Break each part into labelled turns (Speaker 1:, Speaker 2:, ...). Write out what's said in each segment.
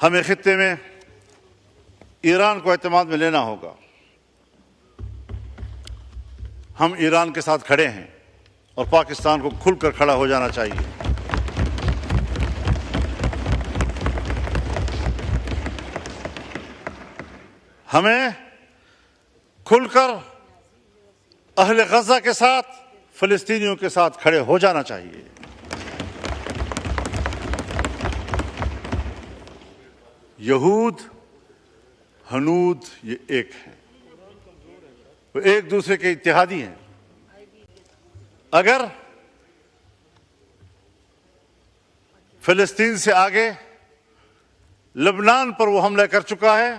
Speaker 1: हमें खित्ते में ईरान को एतमाद में लेना होगा। हम ईरान के साथ खड़े हैं और पाकिस्तान को खुलकर खड़ा हो जाना चाहिए। हमें खुलकर अहले गज़ा के साथ, फ़लस्तीनियों के साथ खड़े हो जाना चाहिए। यहूद हनूद ये एक हैं, वो एक दूसरे के इत्तेहादी हैं। अगर फ़लस्तीन से आगे लबनान पर वो हमला कर चुका है,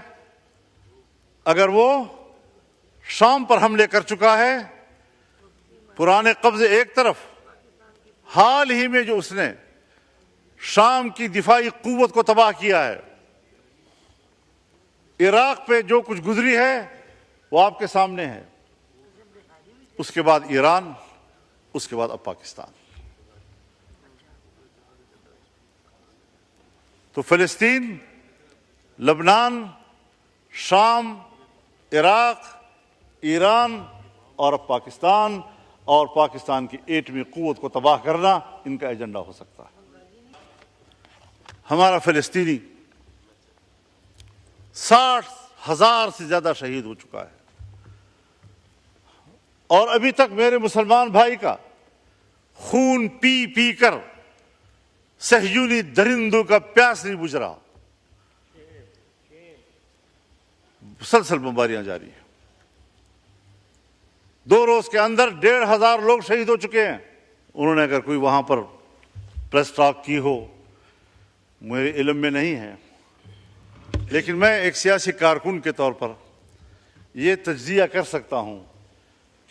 Speaker 1: अगर वो शाम पर हमले कर चुका है, पुराने कब्जे एक तरफ, हाल ही में जो उसने शाम की दिफाई कुव्वत को तबाह किया है, इराक पे जो कुछ गुजरी है वो आपके सामने है। उसके बाद ईरान, उसके बाद अब पाकिस्तान। तो फ़लस्तीन, लबनान, शाम, इराक, ईरान और अब पाकिस्तान, और पाकिस्तान की एटमी कुव्वत को तबाह करना इनका एजेंडा हो सकता है। हमारा फ़लस्तीनी 60,000 से ज्यादा शहीद हो चुका है और अभी तक मेरे मुसलमान भाई का खून पी पी कर सहयूनी दरिंदों का प्यास नहीं बुझ रहा। मुसलसल बमबारियां जारी हैं। 2 रोज के अंदर 1,500 लोग शहीद हो चुके हैं। उन्होंने अगर कोई वहां पर प्रेस टॉक की हो, मेरे इल्म में नहीं है, लेकिन मैं एक सियासी कारकुन के तौर पर यह तज्जिया कर सकता हूं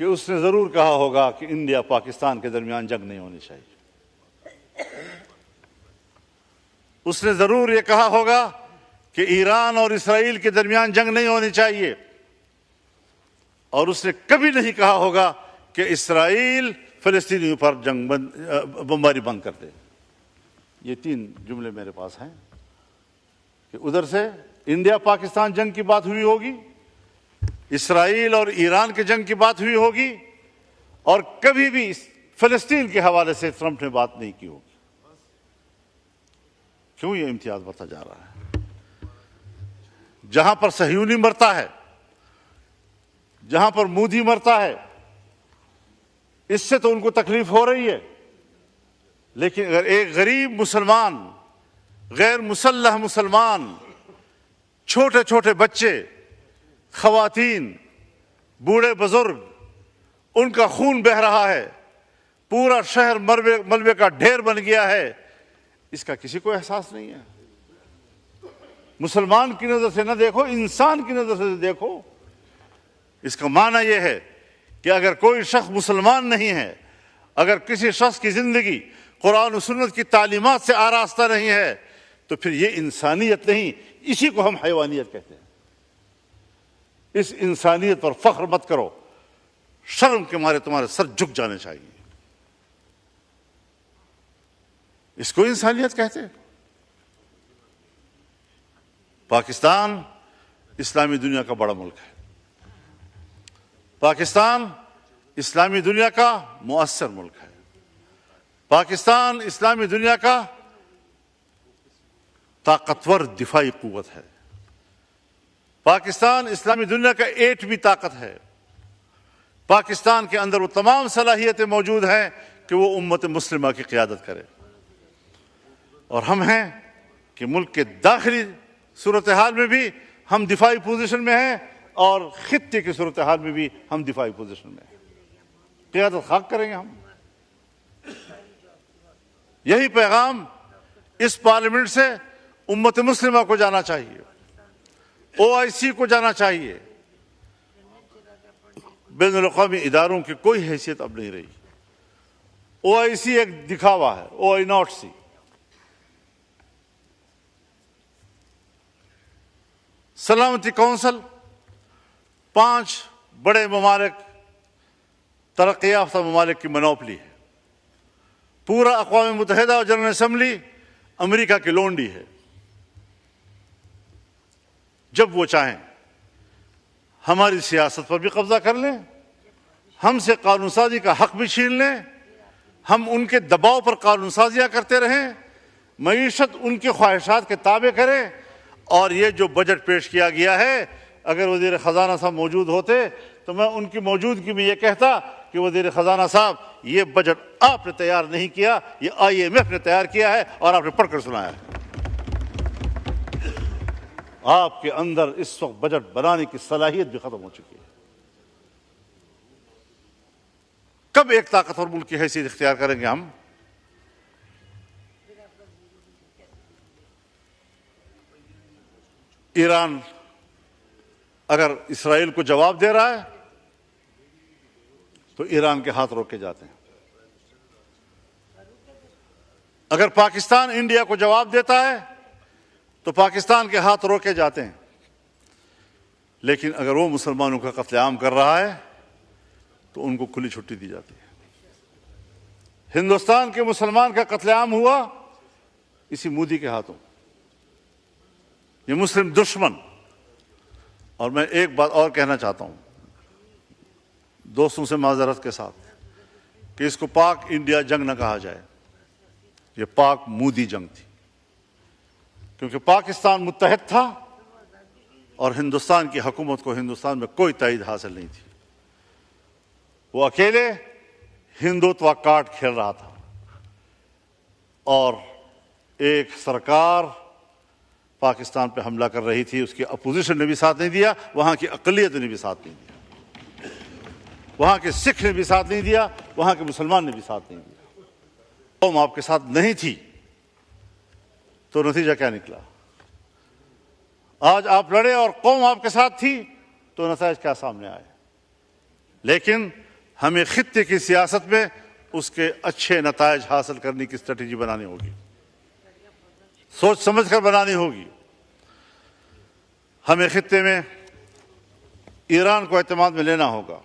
Speaker 1: कि उसने जरूर कहा होगा कि इंडिया पाकिस्तान के दरमियान जंग नहीं होनी चाहिए। उसने जरूर यह कहा होगा कि ईरान और इसराइल के दरमियान जंग नहीं होनी चाहिए, और उसने कभी नहीं कहा होगा कि इसराइल फ़लस्तीनियों पर बमबारी बंद कर दे। ये 3 जुमले मेरे पास हैं कि उधर से इंडिया पाकिस्तान जंग की बात हुई होगी, इसराइल और ईरान के जंग की बात हुई होगी, और कभी भी फ़लस्तीन के हवाले से ट्रंप ने बात नहीं की होगी। क्यों ये इम्तियाज बढ़ता जा रहा है? जहां पर सहयूनी मरता है, जहां पर मोदी मरता है, इससे तो उनको तकलीफ हो रही है, लेकिन अगर एक गरीब मुसलमान, गैर मुसल्लह मुसलमान, छोटे छोटे बच्चे, खवातीन, बूढ़े बुजुर्ग, उनका खून बह रहा है, पूरा शहर मलबे का ढेर बन गया है, इसका किसी को एहसास नहीं है। मुसलमान की नजर से न देखो, इंसान की नजर से देखो। इसका माना यह है कि अगर कोई शख्स मुसलमान नहीं है, अगर किसी शख्स की जिंदगी कुरान और सुन्नत की तालीमात से आरास्ता नहीं है, तो फिर ये इंसानियत नहीं, इसी को हम हैवानियत कहते हैं। इस इंसानियत पर फख्र मत करो, शर्म के मारे तुम्हारे सर झुक जाने चाहिए। इसको इंसानियत कहते हैं। पाकिस्तान इस्लामी दुनिया का बड़ा मुल्क है। पाकिस्तान इस्लामी दुनिया का मुअस्सर मुल्क है। पाकिस्तान इस्लामी दुनिया का ताकतवर दिफाई कुव्वत है। पाकिस्तान इस्लामी दुनिया का एटमी ताकत है। पाकिस्तान के अंदर वो तमाम सलाहियतें मौजूद हैं कि वो उम्मत मुस्लिमा की क़ियादत करे। और हम हैं कि मुल्क के दाखिली सूरत हाल में भी हम दिफाई पोजीशन में हैं, और खित्ते की सूरत हाल में भी हम दिफाई पोजीशन में हैं। क़ियादत खाक करेंगे हम। यही पैगाम इस पार्लियामेंट से उम्मत मुस्लिमा को जाना चाहिए, OIC को जाना चाहिए। बैनुल अक़वामी इदारों की कोई हैसियत अब नहीं रही। OIC एक दिखावा है, OIC। सलामती कौंसिल 5 बड़े ममालिक, तरक्की याफ्ता ममालिक की मोनोपोली है। पूरा अक़वाम मुत्तहिदा और जनरल असम्बली अमेरिका की लोंडी है। जब वो चाहें हमारी सियासत पर भी कब्जा कर लें, हमसे कानून साजी का हक भी छीन लें, हम उनके दबाव पर कानून साजियाँ करते रहें, मईशत उनके ख्वाहिशात के ताबे करें। और ये जो बजट पेश किया गया है, अगर वज़ीर ख़जाना साहब मौजूद होते तो मैं उनकी मौजूदगी में ये कहता कि वज़ीर ख़जाना साहब, ये बजट आपने तैयार नहीं किया, ये IMF ने तैयार किया है और आपने पढ़कर सुनाया है। आपके अंदर इस वक्त बजट बनाने की सलाहियत भी खत्म हो चुकी है। कब एक ताकतवर मुल्क की हैसियत इख्तियार करेंगे हम? ईरान अगर इसराइल को जवाब दे रहा है तो ईरान के हाथ रोके जाते हैं। अगर पाकिस्तान इंडिया को जवाब देता है तो पाकिस्तान के हाथ रोके जाते हैं। लेकिन अगर वो मुसलमानों का कत्लेआम कर रहा है तो उनको खुली छुट्टी दी जाती है। हिंदुस्तान के मुसलमान का कत्लेआम हुआ इसी मोदी के हाथों। ये मुस्लिम दुश्मन। और मैं एक बात और कहना चाहता हूं दोस्तों से माजरत के साथ कि इसको पाक इंडिया जंग न कहा जाए, ये पाक मोदी जंग थी। क्योंकि पाकिस्तान मुत्तहद था और हिंदुस्तान की हुकूमत को हिंदुस्तान में कोई ताईद हासिल नहीं थी। वो अकेले हिंदुत्व कार्ड खेल रहा था और एक सरकार पाकिस्तान पे हमला कर रही थी, उसकी अपोजिशन ने भी साथ नहीं दिया, वहां की अकलियत ने भी साथ नहीं दिया, वहां के सिख ने भी साथ नहीं दिया, वहां के मुसलमान ने भी साथ नहीं दिया। कौम आपके साथ नहीं थी तो नतीजा क्या निकला? आज आप लड़े और कौम आपके साथ थी तो नतीजा क्या सामने आए? लेकिन हमें खित्ते की सियासत में उसके अच्छे नतायज हासिल करने की स्ट्रेटेजी बनानी होगी, सोच समझकर बनानी होगी। हमें खित्ते में ईरान को एतमाद में लेना होगा।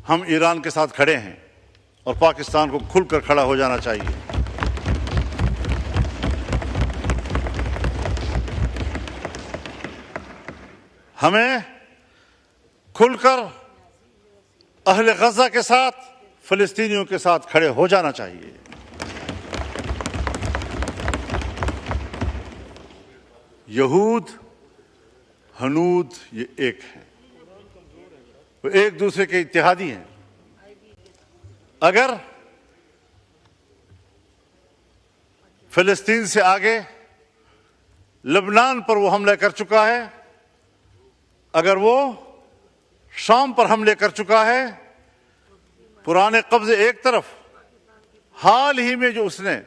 Speaker 1: हम ईरान के साथ खड़े हैं और पाकिस्तान को खुलकर खड़ा हो जाना चाहिए। हमें खुलकर अहले गजा के साथ, फिलिस्तीनियों के साथ खड़े हो जाना चाहिए। यहूद हनूद ये एक हैं, वो एक दूसरे के इत्तेहादी हैं। अगर फिलिस्तीन से आगे लबनान पर वो हमला कर चुका है, अगर वो शाम पर हमले कर चुका है, पुराने कब्जे एक तरफ, हाल ही में जो उसने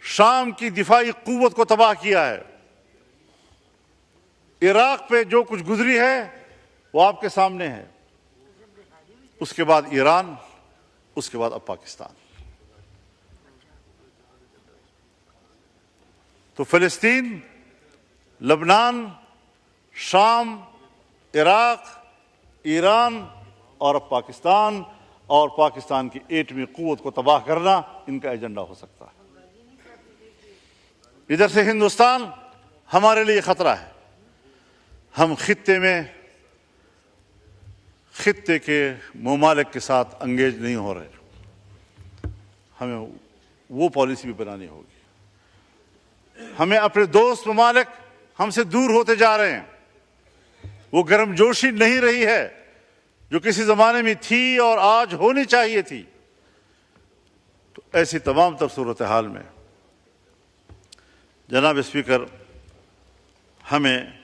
Speaker 1: शाम की दिफाई कुव्वत को तबाह किया है, इराक पे जो कुछ गुजरी है वो आपके सामने है, उसके बाद ईरान, उसके बाद अब पाकिस्तान। तो फिलिस्तीन, लबनान, शाम, इराक, ईरान और अब पाकिस्तान, और पाकिस्तान की एटमी कुव्वत को तबाह करना इनका एजेंडा हो सकता है। इधर से हिंदुस्तान हमारे लिए खतरा है। हम खित्ते में खित्ते के ममालिक के साथ अंगेज नहीं हो रहे, हमें वो पॉलिसी भी बनानी होगी। हमें अपने दोस्त ममालिक हमसे दूर होते जा रहे हैं, वो गर्मजोशी नहीं रही है जो किसी जमाने में थी और आज होनी चाहिए थी। तो ऐसी तमाम तर सूरत हाल में जनाब स्पीकर, हमें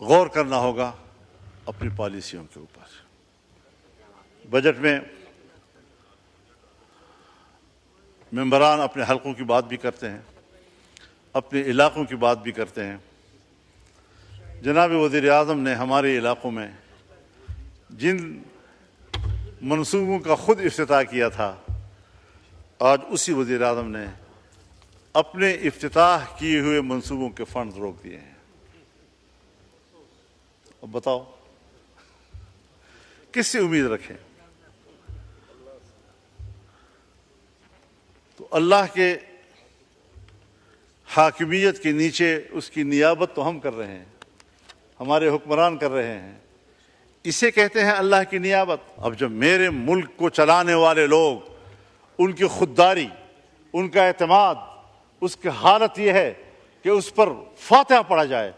Speaker 1: गौर करना होगा अपनी पॉलिसियों के ऊपर। बजट में मेंबरान अपने हलकों की बात भी करते हैं, अपने इलाकों की बात भी करते हैं। जनाब वज़ीर आज़म ने हमारे इलाकों में जिन मंसूबों का खुद इफ्तिताह किया था, आज उसी वज़ीर आज़म ने अपने इफ्तिताह किए हुए मंसूबों के फंड रोक दिए हैं। अब बताओ किससे उम्मीद रखें? तो अल्लाह के हाकिमियत के नीचे उसकी नियाबत तो हम कर रहे हैं, हमारे हुक्मरान कर रहे हैं। इसे कहते हैं अल्लाह की नियाबत। अब जब मेरे मुल्क को चलाने वाले लोग, उनकी खुददारी, उनका एतमाद, उसकी हालत यह है कि उस पर फातिहा पढ़ा जाए,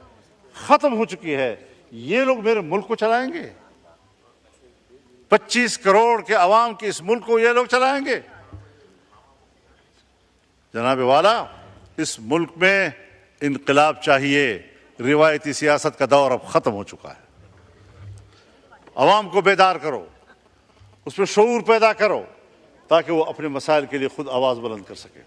Speaker 1: ख़त्म हो चुकी है, ये लोग मेरे मुल्क को चलाएंगे? 25 करोड़ के अवाम के इस मुल्क को ये लोग चलाएंगे? जनाब वाला, इस मुल्क में इनकलाब चाहिए। रिवायती सियासत का दौर अब ख़त्म हो चुका है। अवाम को बेदार करो, उसमें शऊर पैदा करो, ताकि वो अपने मसाइल के लिए खुद आवाज़ बुलंद कर सके।